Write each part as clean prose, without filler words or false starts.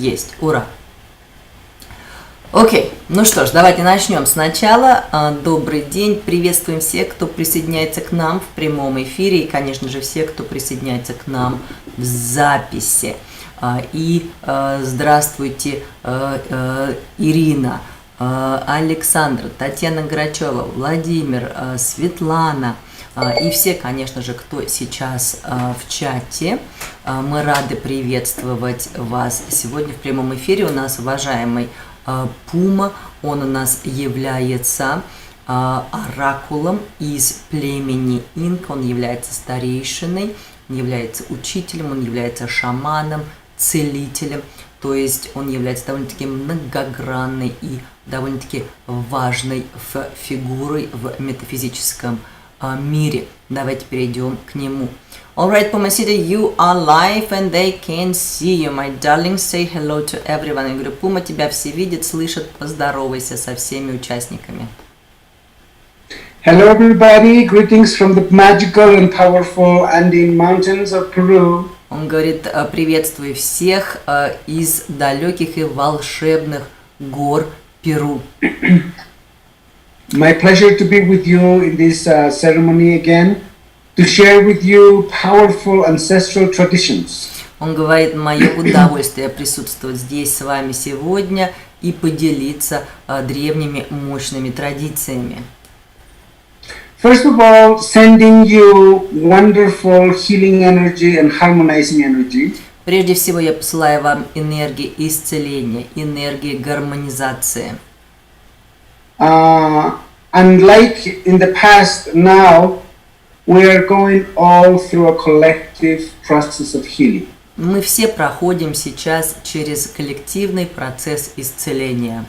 Есть, ура! Окей, ну что ж, давайте начнем сначала. Добрый день, приветствуем всех, кто присоединяется к нам в прямом эфире, и, конечно же, все, кто присоединяется к нам в записи. И здравствуйте, Ирина, Александр, Татьяна Грачева, Владимир, Светлана и все, конечно же, кто сейчас в чате. Мы рады приветствовать вас сегодня в прямом эфире. У нас уважаемый Пума, он у нас является оракулом из племени Инка, он является старейшиной, он является учителем, он является шаманом, целителем, то есть он является довольно-таки многогранной и довольно-таки важной фигурой в метафизическом мире. Давайте перейдем к нему. Alright, Pumasita, you are live and they can see you. My darling, say hello to everyone. Я говорю, Пума, тебя все видят, слышат, поздоровайся со всеми участниками. Hello everybody, greetings from the magical and powerful Andean mountains of Peru. Он говорит, приветствую всех из далеких и волшебных гор Перу. My pleasure to be with you in this ceremony again, to share with you powerful ancestral traditions. Он говорит, мое удовольствие присутствовать здесь с вами сегодня и поделиться древними мощными традициями. First of all, sending you wonderful healing energy and harmonizing energy. Прежде всего, я посылаю вам энергии исцеления, энергии гармонизации. Unlike in the past, now we are going all through a collective process of healing. Мы все проходим сейчас через коллективный процесс исцеления.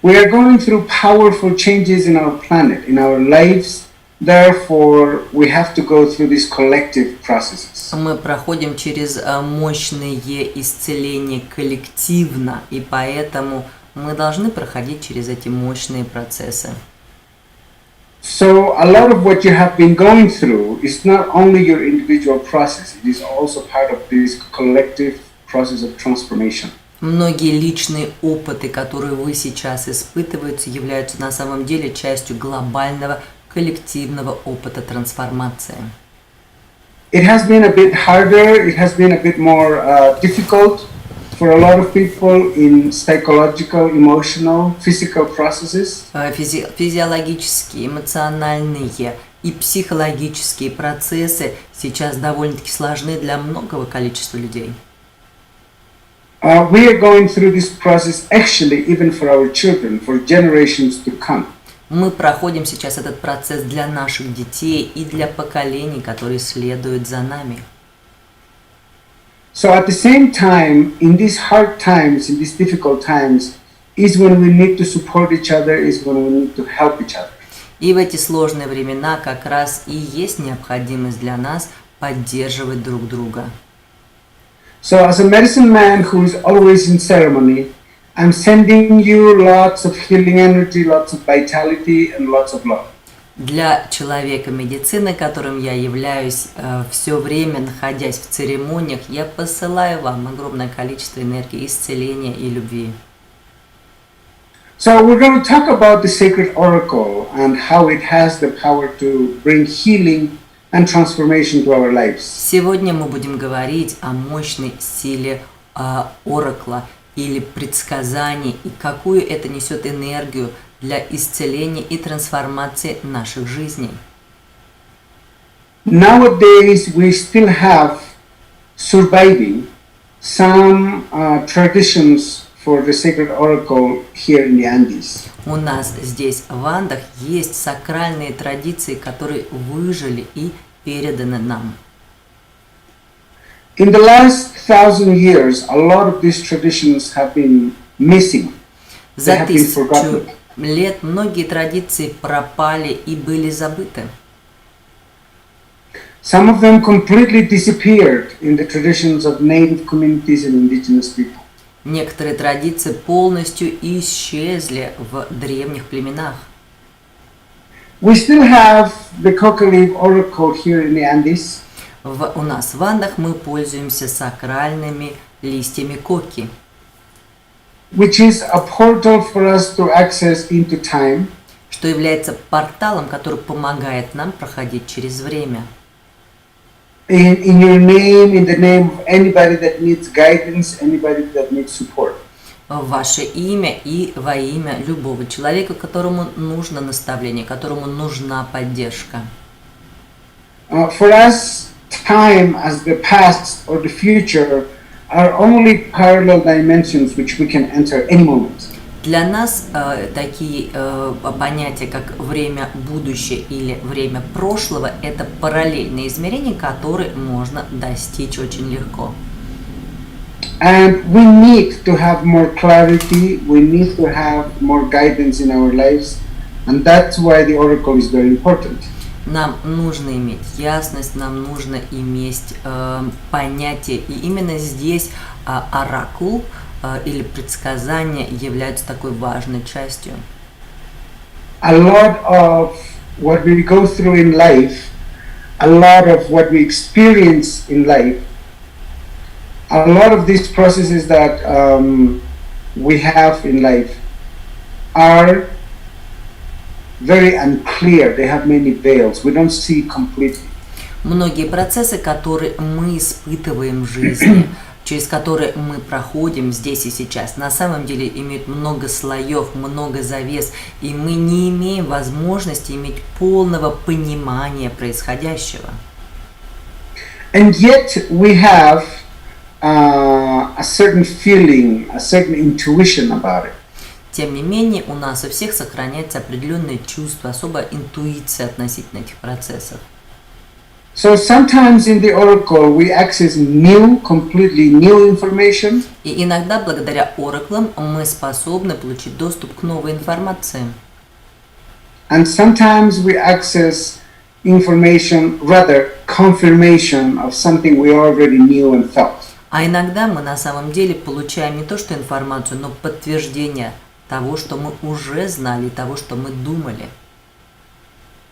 We are going through powerful changes in our planet, in our lives. Therefore, we have to go through these collective processes. Мы проходим через мощные исцеления коллективно, и поэтому мы должны проходить через эти мощные процессы. So, a lot of what you have been going through is not only your individual process, it is also part of this collective process of transformation. Многие личные опыты, которые вы сейчас испытываете, являются на самом деле частью глобального коллективного опыта трансформации. It has been a bit harder, it has been a bit more difficult for a lot of people in psychological, emotional, physical processes. Физиологические, эмоциональные и психологические процессы сейчас довольно-таки сложны для многого количества людей. We are going through this process actually even for our children, for generations to come. Мы проходим сейчас этот процесс для наших детей и для поколений, которые следуют за нами. So at the same time, in these hard times, in these difficult times, is when we need to support each other, is when we need to help each other. И в эти сложные времена как раз и есть необходимость для нас поддерживать друг друга. So as a medicine man who is always in ceremony, I'm sending you lots of healing energy, lots of vitality and lots of love. Для человека медицины, которым я являюсь, все время находясь в церемониях, я посылаю вам огромное количество энергии исцеления и любви. So we're going to talk about the sacred oracle and how it has the power to bring healing and transformation to our lives. Сегодня мы будем говорить о мощной силе оракла или предсказаний и какую это несет энергию для исцеления и трансформации наших жизней. Nowadays we still have surviving some traditions for the sacred oracle here in the Andes. У нас здесь в Андах есть сакральные традиции, которые выжили и переданы нам. In the last 1000 years, a lot of these traditions have been missing. They За have been forgotten. 1000 лет многие традиции пропали и были забыты. Some of them completely disappeared in the traditions of native communities and indigenous people. Некоторые традиции полностью исчезли в древних племенах. We still have the coca-leaf oracle here in the Andes. У нас в Андах мы пользуемся сакральными листьями коки, which is a portal for us to access into time, что является порталом, который помогает нам проходить через время. in your name, in the name of anybody that needs guidance, anybody that needs support. В ваше имя и во имя любого человека, которому нужно наставление, которому нужна поддержка. For us, time as the past or the future are only parallel dimensions which we can enter any moment. Для нас такие понятия, как время будущее или время прошлого, это параллельные измерения, которые можно достичь очень легко. And we need to have more clarity, we need to have more guidance in our lives, and that's why the oracle is very important. Нам нужно иметь ясность, нам нужно иметь понятие, и именно здесь оракул или предсказания являются такой важной частью. A lot of what we go through in life, a lot of what we experience in life, a lot of these processes that we have in life are very unclear. They have many veils. We don't see completely. Многие процессы, которые мы испытываем в жизни, через которые мы проходим здесь и сейчас, на самом деле имеют много слоев, много завес, и мы не имеем возможности иметь полного понимания происходящего. And yet we have a certain feeling, a certain intuition about it. Тем не менее, у нас у всех сохраняется определенное чувство, особая интуиция относительно этих процессов. So sometimes in the oracle we access new, completely new information. И иногда благодаря ораклам мы способны получить доступ к новой информации. And sometimes we access information, rather confirmation of something we already knew and felt. А иногда мы на самом деле получаем не то что информацию, но подтверждение того, что мы уже знали, того, что мы думали.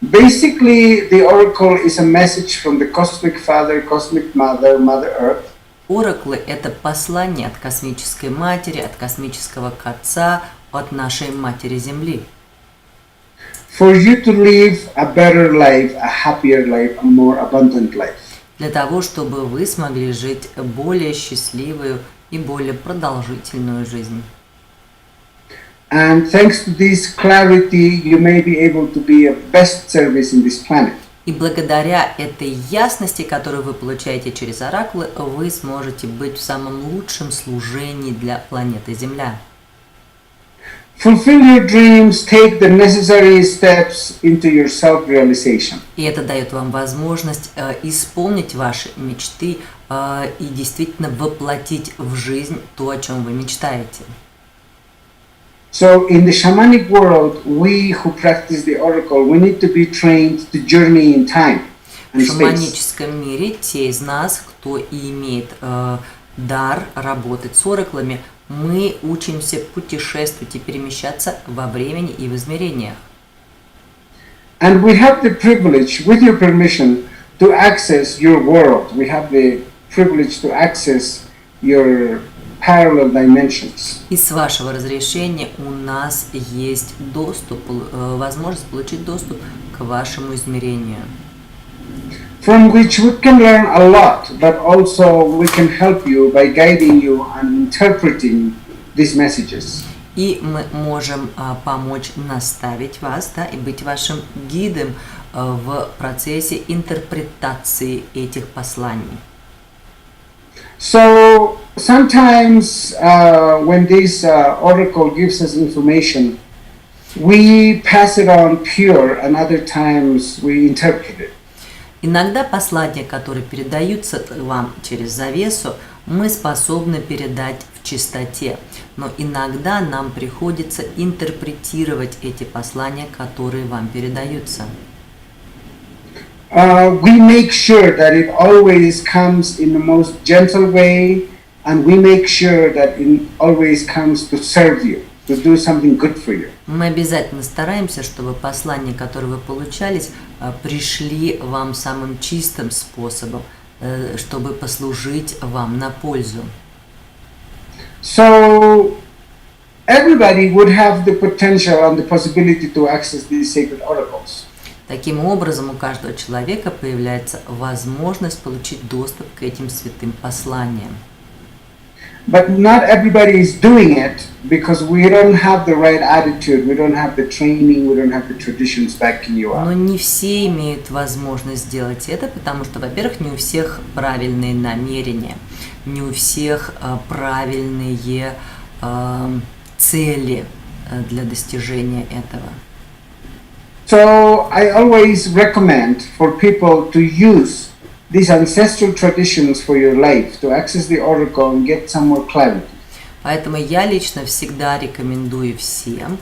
Basically, the oracle is a message from the cosmic father, cosmic mother, Mother Earth. Ораклы – это послание от космической матери, от космического отца, от нашей матери Земли. For you to live a better life, a happier life, a more abundant life. Для того, чтобы вы смогли жить более счастливую и более продолжительную жизнь. And thanks to this clarity, you may be able to be of best service in this planet. И благодаря этой ясности, которую вы получаете через оракулы, вы сможете быть в самом лучшем служении для планеты Земля. Fulfill your dreams, take the necessary steps into your self-realization. И это дает вам возможность исполнить ваши мечты и действительно воплотить в жизнь то, о чем вы мечтаете. So in the shamanic world, we who practice the oracle, we need to be trained to journey in time and В space. шаманическом мире те из нас, кто имеет дар работать с ораклами, мы учимся путешествовать и перемещаться во времени и в измерениях. And we have the privilege, with your permission, to access your world. We have the privilege to access your parallel dimensions. И с вашего разрешения у нас есть доступ, возможность получить доступ к вашему измерению, From which we can learn a lot, but also we can help you by guiding you and interpreting these messages. и мы можем помочь наставить вас, да, и быть вашим гидом в процессе интерпретации этих посланий. So sometimes when this oracle gives us information, we pass it on pure, and other times we interpret it. Иногда послания, которые передаются вам через завесу, мы способны передать в чистоте, но иногда нам приходится интерпретировать эти послания, которые вам передаются. We make sure that it always comes in the most gentle way, and we make sure that it always comes to serve you, to do something good for you. Мы обязательно стараемся, чтобы послания, которые вы получались, пришли вам самым чистым способом, чтобы послужить вам на пользу. So everybody would have the potential and the possibility to access these sacred oracles. Таким образом, у каждого человека появляется возможность получить доступ к этим святым посланиям. But not everybody is doing it because we don't have the right attitude, we don't have the training, we don't have the traditions backing you Но up. не все имеют возможность сделать это, потому что, во-первых, не у всех правильные намерения, не у всех правильные цели для достижения этого. So I always recommend for people to use these ancestral traditions for your life, to access the oracle and get some more clarity. Поэтому я лично всегда рекомендую всем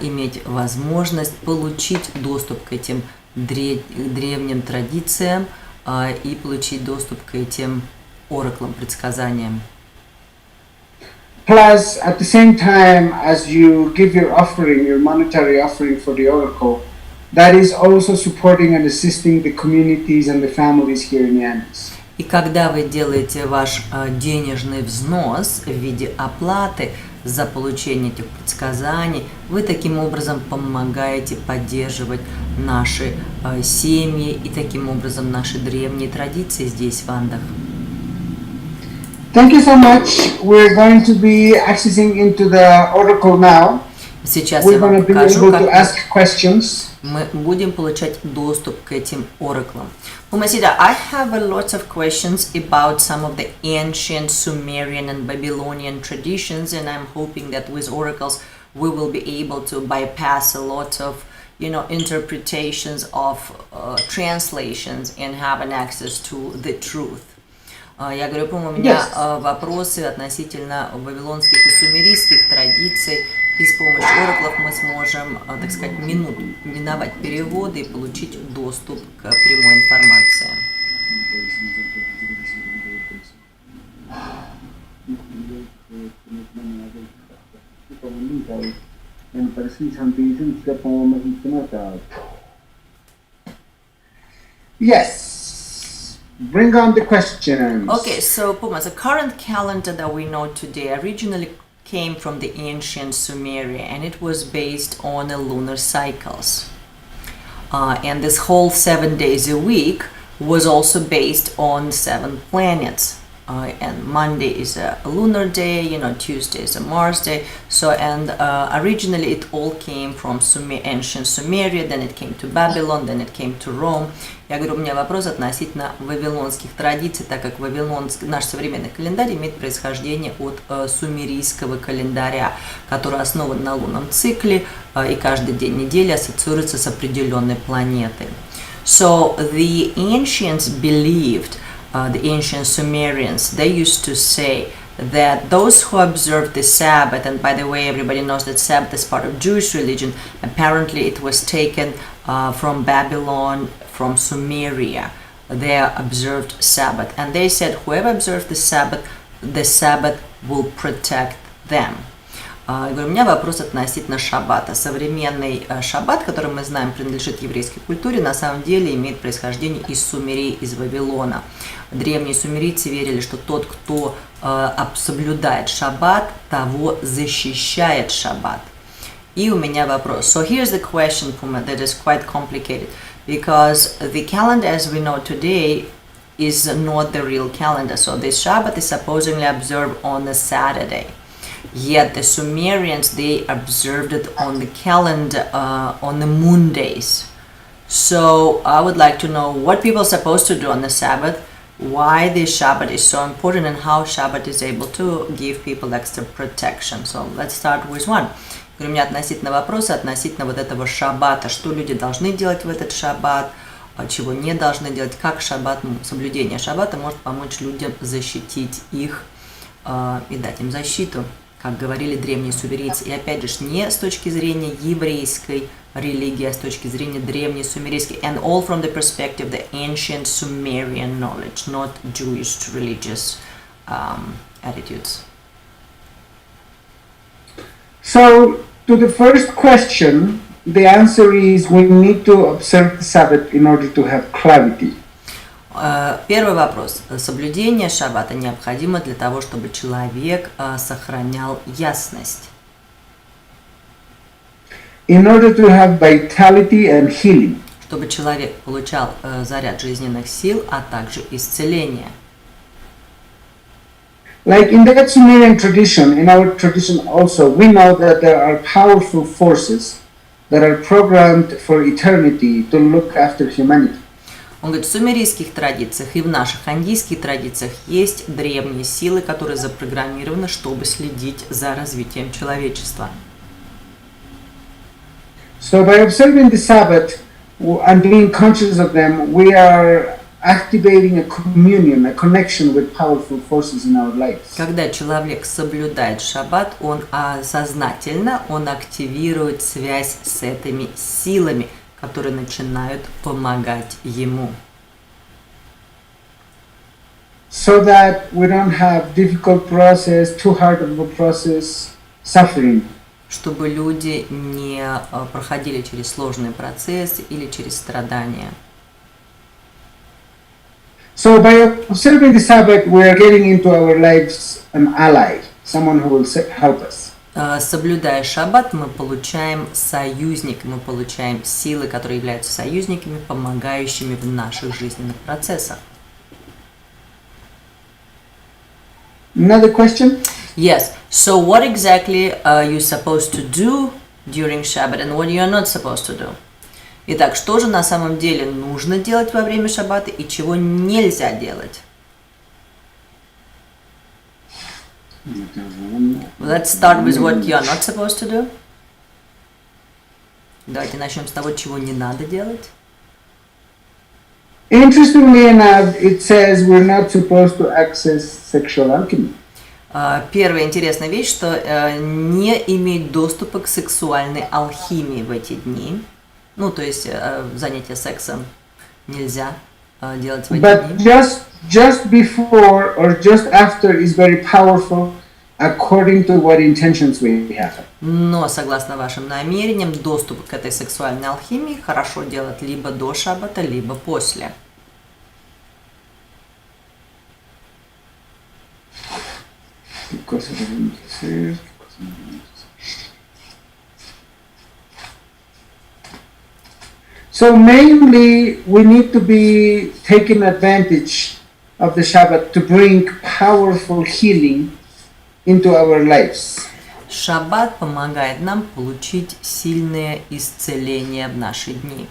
иметь возможность получить доступ к этим древним традициям и получить доступ к этим ораклам, предсказаниям. Plus, at the same time as you give your offering, your monetary offering for the oracle, that is also supporting and assisting the communities and the families here in Yannis. И когда вы делаете ваш денежный взнос в виде оплаты за получение этих предсказаний, вы таким образом помогаете поддерживать наши семьи и таким образом наши древние традиции здесь, в Андах. Thank you so much. We're going to be accessing into the oracle now. Сейчас We're я вам going to be покажу, able to как ask questions. мы будем получать доступ к этим ораклам. Pumasida, I have a lot of questions about some of the ancient Sumerian and Babylonian traditions, and I'm hoping that with oracles we will be able to bypass a lot of, interpretations of translations and have an access to the truth. Я говорю, Пума, у меня вопросы относительно вавилонских и сумерийских традиций, и с помощью ораклов мы сможем, так сказать, миновать переводы и получить доступ к прямой информации. Yes. Bring on the questions. Okay, so Puma, the current calendar that we know today originally came from the ancient Sumeria, and it was based on the lunar cycles. And this whole 7 days a week was also based on 7 planets. And Monday is a lunar day, Tuesday is a Mars day. So, and originally it all came from ancient Sumeria, then it came to Babylon, then it came to Rome. Я говорю, у меня вопрос относительно вавилонских традиций, так как наш современный календарь имеет происхождение от сумерийского календаря, который основан на лунном цикле, и каждый день недели ассоциируется с определенной планетой. So the ancients believed, the ancient Sumerians, they used to say that those who observe the Sabbath, and by the way, everybody knows that Sabbath is part of Jewish religion, apparently it was taken from Babylon, from Sumeria, they observed Sabbath. And they said whoever observed the Sabbath will protect them. У меня вопрос относительно шаббата. Современный шаббат, который мы знаем, принадлежит еврейской культуре, на самом деле имеет происхождение из Сумерии, из Вавилона. Древние сумерийцы верили, что тот, кто соблюдает шаббат, того защищает шаббат. И у меня вопрос. So here's the question, Puma, that is quite complicated, because the calendar as we know today is not the real calendar. So the Shabbat is supposedly observed on a Saturday. Yet the Sumerians, they observed it on the calendar on the moon days. So I would like to know what people are supposed to do on the Sabbath, why the Shabbat is so important, and how Shabbat is able to give people extra protection. So let's start with one. У меня относительно вопроса, относительно вот этого шаббата, что люди должны делать в этот шаббат, чего не должны делать, как шаббат, соблюдение шаббата может помочь людям защитить их и дать им защиту, как говорили древние сумерийцы. И опять же, не с точки зрения еврейской религии, а с точки зрения древней сумерийской. And all from the perspective of the ancient Sumerian knowledge, not Jewish religious attitudes. So, to the first question, the answer is we need to observe the Sabbath in order to have clarity. Первый вопрос. Соблюдение шаббата необходимо для того, чтобы человек сохранял ясность. In order to have vitality and healing. Чтобы человек получал заряд жизненных сил, а также исцеление. Like in the Sumerian tradition, in our tradition also, we know that there are powerful forces that are programmed for eternity to look after humanity. Он говорит, в сумерийских традициях и в наших андийских традициях есть древние силы, которые запрограммированы, чтобы следить за развитием человечества. So by observing the Sabbath and being conscious of them, we are activating a communion, a connection with powerful forces in our lives. Когда человек соблюдает шаббат, он сознательно, он активирует связь с этими силами, которые начинают помогать ему. So that we don't have difficult process, too hard of a process, suffering. Чтобы люди не проходили через сложный процесс или через страдания. So by observing the Sabbath, we are getting into our lives an ally, someone who will help us. Соблюдая шаббат, мы получаем союзника, мы получаем силы, которые являются союзниками, помогающими в наших жизненных процессах. Another question? Yes. So what exactly are you supposed to do during Shabbat and what you are not supposed to do? Итак, что же на самом деле нужно делать во время шаббата и чего нельзя делать? Let's start with what you are not supposed to do. Давайте начнем с того, чего не надо делать. Interestingly enough, it says we're not supposed to access sexual alchemy. Первая интересная вещь, что не иметь доступа к сексуальной алхимии в эти дни. Ну, то есть занятия сексом нельзя делать в эти But дни. just before or just after is very powerful according to what intentions we have. Но, согласно вашим намерениям, доступ к этой сексуальной алхимии хорошо делать либо до шаббата, либо после. So mainly we need to be taking advantage of the Shabbat to bring powerful healing into our lives. Шаббат помогает нам получить сильное исцеление в наши дни.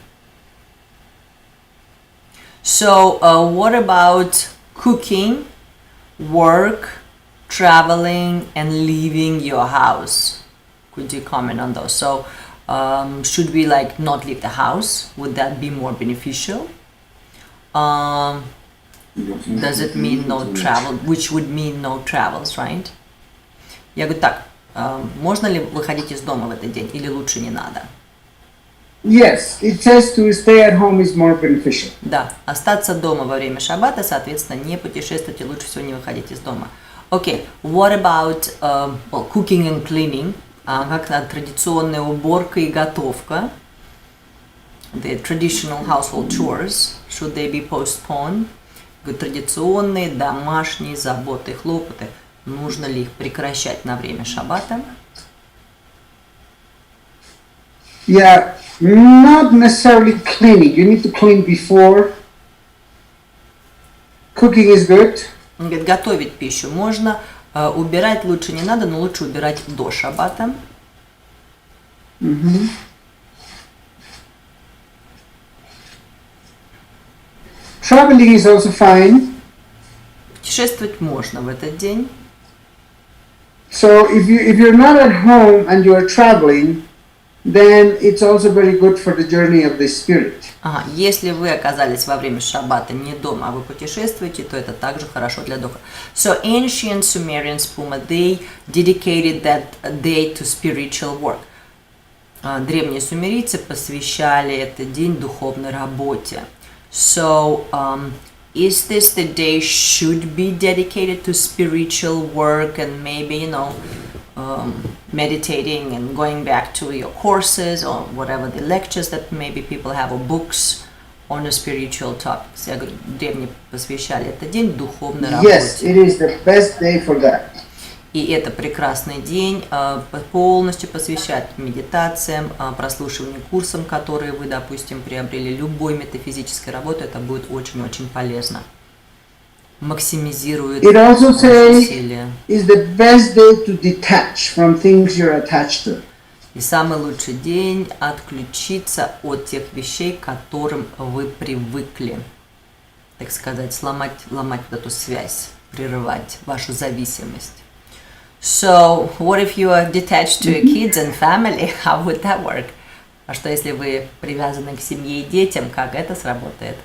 So, what about cooking, work, traveling, and leaving your house? Could you comment on those? So, should we like not leave the house? Would that be more beneficial? Does it mean no travel? Which would mean no travels, right? Я говорю так, можно ли выходить из дома в этот день или лучше не надо? Yes, it says to stay at home is more beneficial. Да, остаться дома во время шаббата, соответственно, не путешествовать и лучше всего не выходить из дома. Okay, what about cooking and cleaning? Как традиционная уборка и готовка? The traditional household chores, should they be postponed? Традиционные домашние заботы и хлопоты, нужно ли их прекращать на время шаббата? Yeah, not necessarily cleaning. You need to clean before. Cooking is good. Он говорит, готовить пищу можно, убирать лучше не надо, но лучше убирать до шаббата. Mm-hmm. Traveling is also fine. Путешествовать можно в этот день. So if you're not at home and you are traveling, then it's also very good for the journey of the spirit. Ага, если вы оказались во время шаббата не дома, а вы путешествуете, то это также хорошо для духа. So ancient Sumerians, Puma, they dedicated that day to spiritual work. Древние сумерийцы посвящали этот день духовной работе. So, is this the day should be dedicated to spiritual work and maybe, meditating and going back to your courses or whatever the lectures that maybe people have or books? on a spiritual topics. Я говорю, древние посвящали этот день духовной Yes, работе. it is the best day for that. И это прекрасный день полностью посвящать медитациям, прослушиванию курсам, которые вы, допустим, приобрели, любой метафизической работы. Это будет очень-очень полезно. Максимизирует It also ваши says усилия. is the best day to detach from things you're attached to. И самый лучший день отключиться от тех вещей, к которым вы привыкли. Так сказать, ломать вот эту связь, прерывать вашу зависимость. So, what if you are detached to your kids and family? How would that work? А что если вы привязаны к семье и детям? Как это сработает?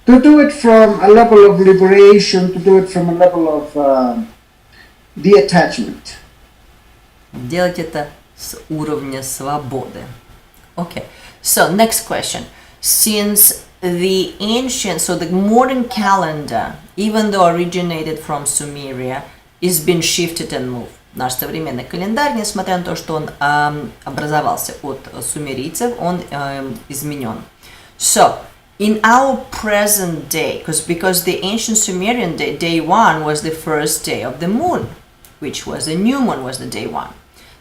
To do it from a level of liberation, to do it from a level of detachment. Делать это с уровня свободы. Okay. So, next question. Since the ancient, so the modern calendar, even though originated from Sumeria, is been shifted and moved. Наш современный календарь, несмотря на то, что он образовался от сумерийцев, он изменен. So, in our present day, because the ancient Sumerian day one was the first day of the moon, which was the new moon was the day one.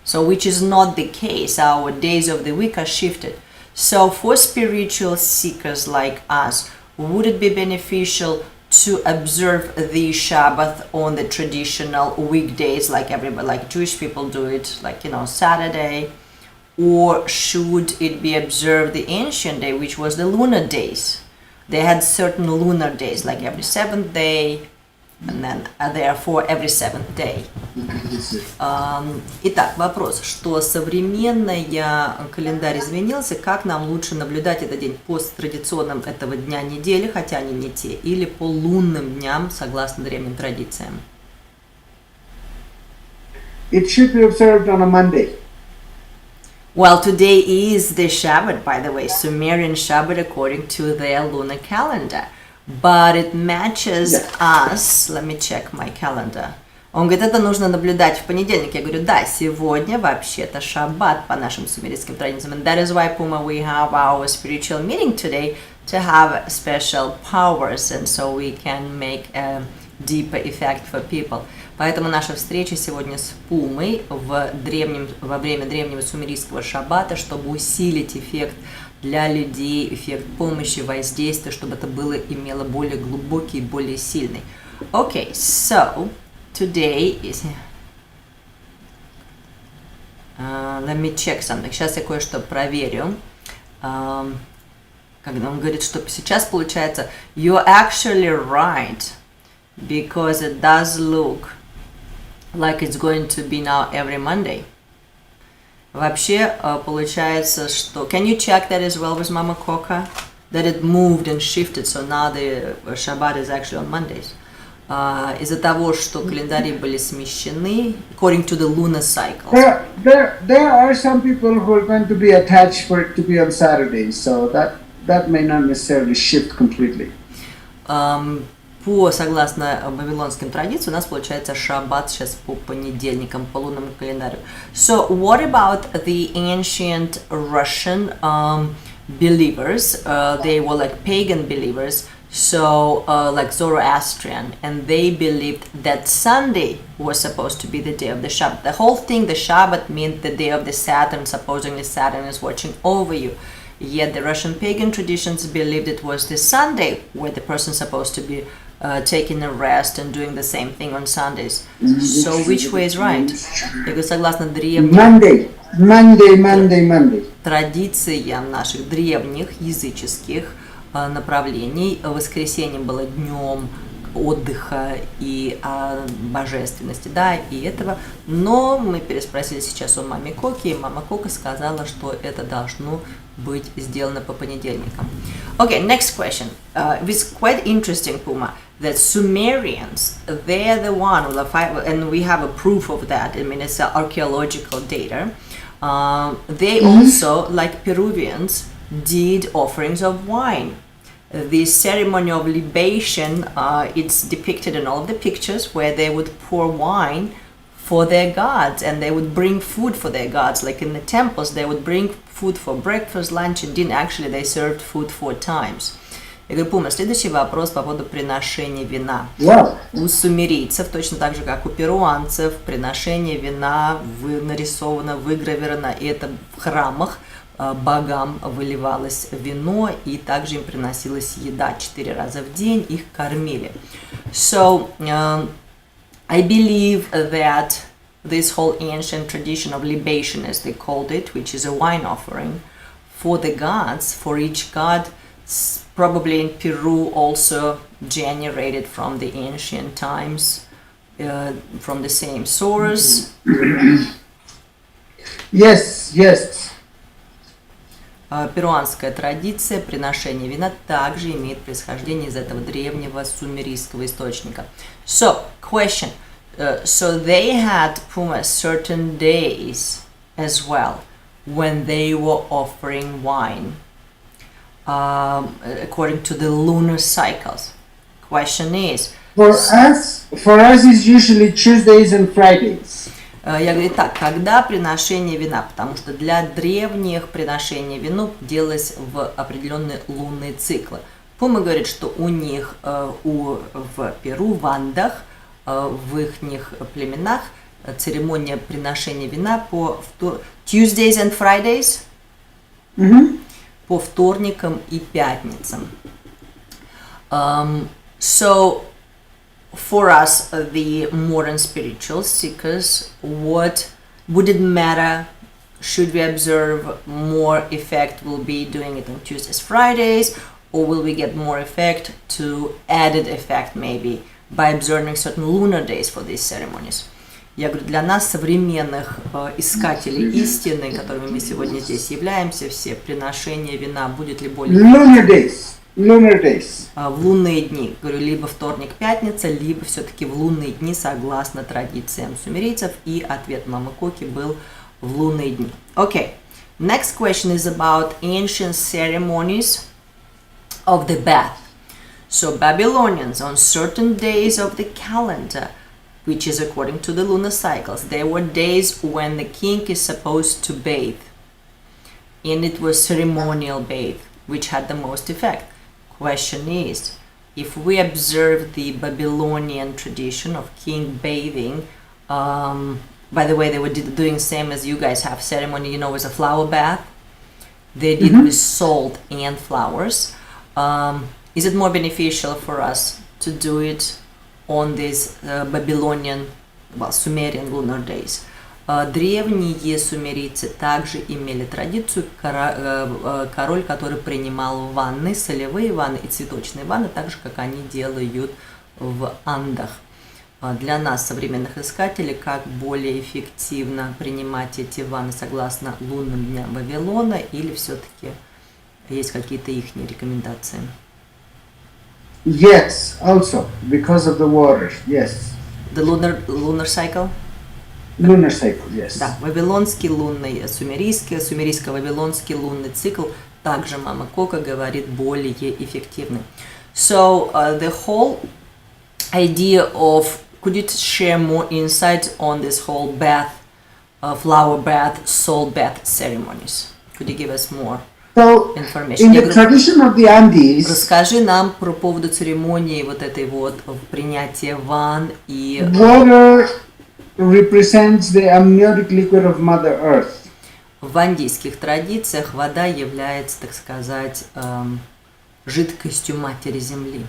So, which is not the case. Our days of the week are shifted. So, for spiritual seekers like us, would it be beneficial to observe the Shabbat on the traditional weekdays, like everybody, like Jewish people do it, like, you know, Saturday, or should it be observed the ancient day, which was the lunar days? They had certain lunar days, like every seventh day, and then therefore every seventh day. Итак, вопрос, что современный календарь изменился, как нам лучше наблюдать этот день по традиционным этого дня недели, хотя они не те, или по лунным дням, согласно древним традициям? It should be observed on a Monday. Well, today is the Shabbat, by the way, Sumerian Shabbat according to their lunar calendar. But it matches us. Let me check my calendar. Он говорит, это нужно наблюдать в понедельник. Я говорю, да, сегодня вообще-то шаббат по нашим сумерийским традициям. And that is why, Puma, we have our spiritual meeting today to have special powers, and so we can make a deeper effect for people. Поэтому наша встреча сегодня с Пумой во время древнего сумерийского шаббата, чтобы усилить эффект для людей, эффект помощи, воздействия, чтобы это имело более глубокий и более сильный. Okay, so today is... let me check something. Сейчас я кое-что проверю. Когда он говорит, что сейчас получается you're actually right, because it does look like it's going to be now every Monday. Вообще получается, что... Can you check that as well with Mama Coca? That it moved and shifted, so now the Shabbat is actually on Mondays. Из-за того, что календари были смещены, according to the lunar cycles. There are some people who are going to be attached for it to be on Saturdays, so that may not necessarily shift completely. Согласно вавилонским традициям, у нас получается шаббат сейчас по понедельникам, по лунному календарю. So, what about the ancient Russian believers? They were like pagan believers, so like Zoroastrian, and they believed that Sunday was supposed to be the day of the Shabbat. The whole thing, the Shabbat, meant the day of the Saturn, supposedly Saturn is watching over you. Yet the Russian pagan traditions believed it was the Sunday where the person's supposed to be taking a rest and doing the same thing on Sundays. So which way is right? Because согласно древним Monday. традициям наших древних языческих направлений, воскресенье было днем отдыха и божественности, да, и этого. Но мы переспросили сейчас у мамы Коки, и мама Кока сказала, что это должно быть сделано по понедельникам. Okay, next question. It's quite interesting, Puma, that Sumerians, they're the one, and we have a proof of that. I mean, it's archaeological data. They also, like Peruvians, did offerings of wine. The ceremony of libation, it's depicted in all of the pictures where they would pour wine for their gods, and they would bring food for their gods. Like in the temples, they would bring food for breakfast, lunch, and dinner. Actually, they served food 4 times. Я говорю, Пума, следующий вопрос по поводу приношения вина. Wow. У сумерийцев, точно так же, как у перуанцев, приношение вина нарисовано, выгравировано, и это в храмах богам выливалось вино, и также им приносилась еда 4 раза в день, их кормили. So, I believe that this whole ancient tradition of libation, as they called it, which is a wine offering for the gods, for each god, probably in Peru also generated from the ancient times, from the same source. Yes, yes. Перуанская традиция приношения вина также имеет происхождение из этого древнего сумерийского источника. So, question. So they had Puma certain days as well when they were offering wine, according to the lunar cycles. Question is. For us it's usually Tuesdays and Fridays. Я говорю, так, когда приношение вина? Потому что для древних приношение вину делалось в определенные лунные циклы. Пума говорит, что у них в Перу, в Андах, в их племенах церемония приношения вина по Tuesdays and Fridays, по вторникам и пятницам. So, for us, the modern spiritual seekers, what would it matter? Should we observe more effect? Will be doing it on Tuesdays, Fridays, or will we get more effect to added effect maybe by observing certain lunar days for these ceremonies? Я говорю, для нас, современных искателей истины, которыми мы сегодня здесь являемся, все приношение вина будет ли более... Lunar days. В лунные дни, говорю, либо вторник, пятница, либо все-таки в лунные дни, согласно традициям сумерийцев, и ответ мамы Коки был в лунные дни. Okay, next question is about ancient ceremonies of the bath. So Babylonians, on certain days of the calendar, which is according to the lunar cycles, there were days when the king is supposed to bathe, and it was ceremonial bath, which had the most effect. Question is, if we observe the Babylonian tradition of king bathing, by the way, they were doing the same as you guys have ceremony, with a flower bath. They did with salt and flowers. Is it more beneficial for us to do it on these Babylonian, Sumerian lunar days? Древние сумерийцы также имели традицию, король, который принимал ванны, солевые ванны и цветочные ванны, так же, как они делают в Андах. Для нас, современных искателей, как более эффективно принимать эти ванны согласно лунным дням Вавилона, или все-таки есть какие-то их рекомендации? Yes, also, because of the water, yes. The lunar cycle? Lunar cycle, yes. Да, вавилонский лунный, сумерийско-вавилонский лунный цикл, также мама Кока говорит, более эффективный. So, the whole idea of, could you share more insight on this whole bath, flower bath, salt bath ceremonies? Could you give us more information? In the tradition of the Andes, расскажи нам про поводу церемонии вот этой вот принятия ванн и... Water represents the amniotic liquid of Mother Earth. В андийских традициях вода является, так сказать, жидкостью Матери Земли.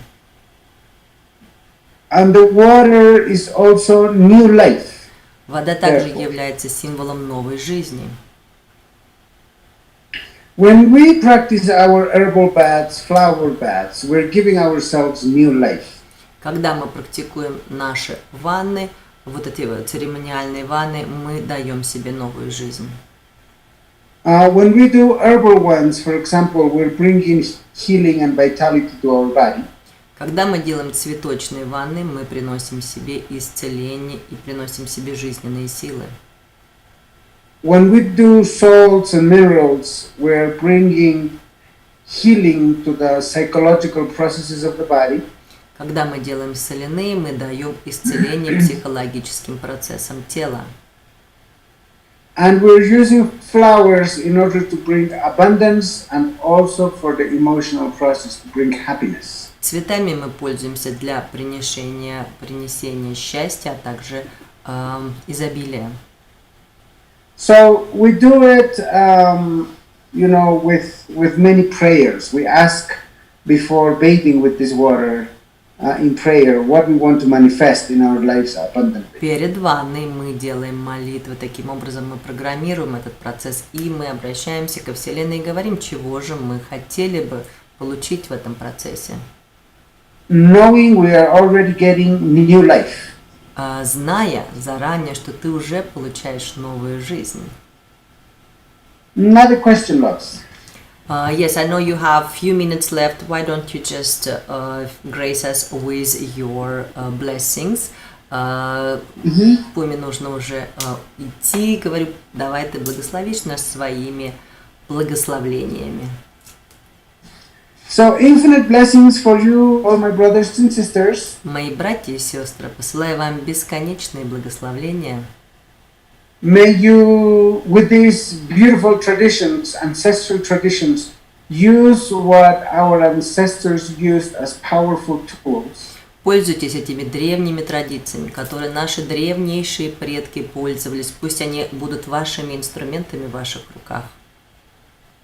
And the water is also new life. Вода также является символом новой жизни. When we practice our herbal baths, flower baths, we're giving ourselves new life. Когда мы практикуем наши ванны, вот эти вот церемониальные ванны, мы даем себе новую жизнь. When we do herbal ones, for example, we're bringing healing and vitality to our body. Когда мы делаем цветочные ванны, мы приносим себе исцеление и приносим себе жизненные силы. When we do salts and minerals, we're bringing healing to the psychological processes of the body. Когда мы делаем соляные, мы даем исцеление психологическим процессам тела. And we're using flowers in order to bring abundance and also for the emotional process to bring happiness. Цветами мы пользуемся для принесения счастья, а также изобилия. So we do it, with many prayers. We ask before bathing with this water in prayer what we want to manifest in our lives abundantly. Перед ванной мы делаем молитвы. Таким образом мы программируем этот процесс, и мы обращаемся ко Вселенной и говорим, чего же мы хотели бы получить в этом процессе. Knowing we are already getting new life. Зная заранее, что ты уже получаешь новую жизнь. Another question, loves. Yes, I know you have few minutes left. Why don't you just grace us with your blessings? Пуме нужно уже идти. Говорю, давай ты благословишь нас своими благословлениями. So infinite blessings for you, all my brothers and sisters. Мои братья и сестры, посылаю вам бесконечные благословения. May you, with these beautiful traditions, ancestral traditions, use what our ancestors used as powerful tools. Пользуйтесь этими древними традициями, которые наши древнейшие предки пользовались. Пусть они будут вашими инструментами в ваших руках.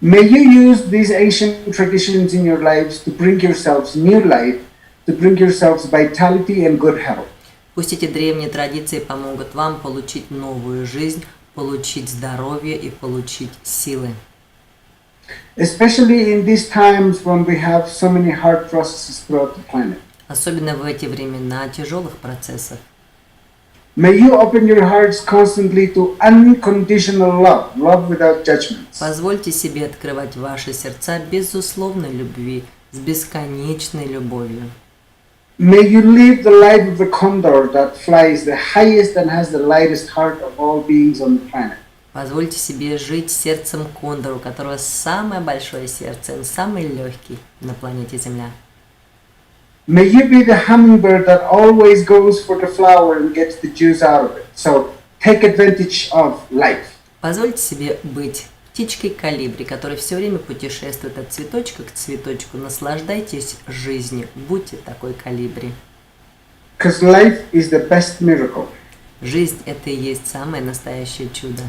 May you use these ancient traditions in your lives to bring yourselves new life, to bring yourselves vitality and good health. Пусть эти древние традиции помогут вам получить новую жизнь, получить здоровье и получить силы. Especially in these times when we have so many hard processes throughout the planet. Особенно в эти времена тяжелых процессов. May you open your hearts constantly to unconditional love, love without judgments. Позвольте себе открывать ваши сердца безусловной любви, с бесконечной любовью. May you live the life of the condor that flies the highest and has the lightest heart of all beings on the planet. Позвольте себе жить сердцем кондора, у которого самое большое сердце, он самый легкий на планете Земля. May you be the hummingbird that always goes for the flower and gets the juice out of it. So take advantage of life. Позвольте себе быть птичкой калибри, которая все время путешествует от цветочка к цветочку. Наслаждайтесь жизнью, будьте такой калибри. Because life is the best miracle. Жизнь – это и есть самое настоящее чудо.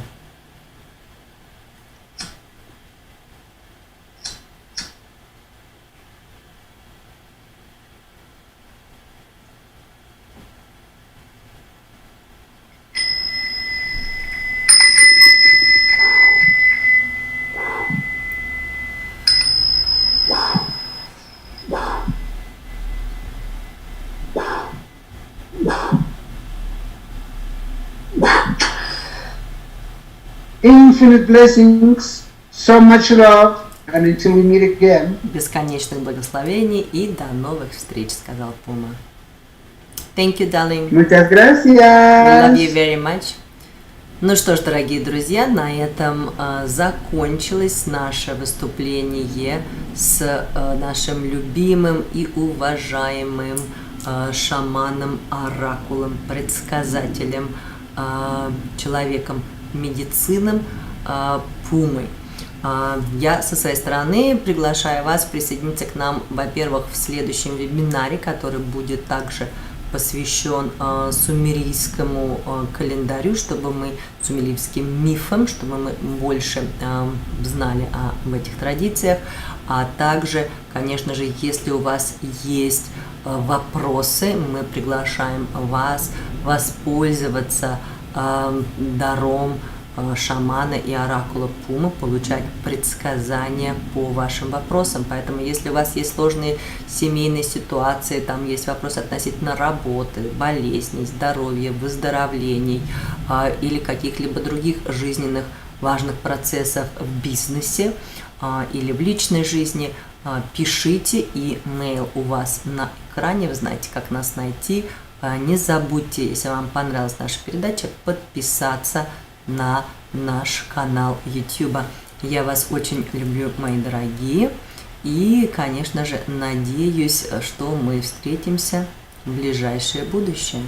Infinite blessings, so much love, and until we meet again. Бесконечных благословений и до новых встреч, сказал Пума. Thank you, darling. Muchas gracias. Love you very much. Ну что ж, дорогие друзья, на этом закончилось наше выступление с нашим любимым и уважаемым шаманом, оракулом, предсказателем, человеком медицинным Пумой. Я со своей стороны приглашаю вас присоединиться к нам, во-первых, в следующем вебинаре, который будет также посвящен сумерийскому календарю, чтобы мы, сумерийским мифам, чтобы мы больше знали об этих традициях. А также, конечно же, если у вас есть вопросы, мы приглашаем вас воспользоваться даром шамана и оракула Пумы, получать предсказания по вашим вопросам. Поэтому, если у вас есть сложные семейные ситуации, там есть вопросы относительно работы, болезней, здоровья, выздоровлений или каких-либо других жизненных важных процессов в бизнесе или в личной жизни, пишите, и мейл у вас на экране, вы знаете, как нас найти. Не забудьте, если вам понравилась наша передача, подписаться на наш канал YouTube. Я вас очень люблю, мои дорогие. И, конечно же, надеюсь, что мы встретимся в ближайшее будущее.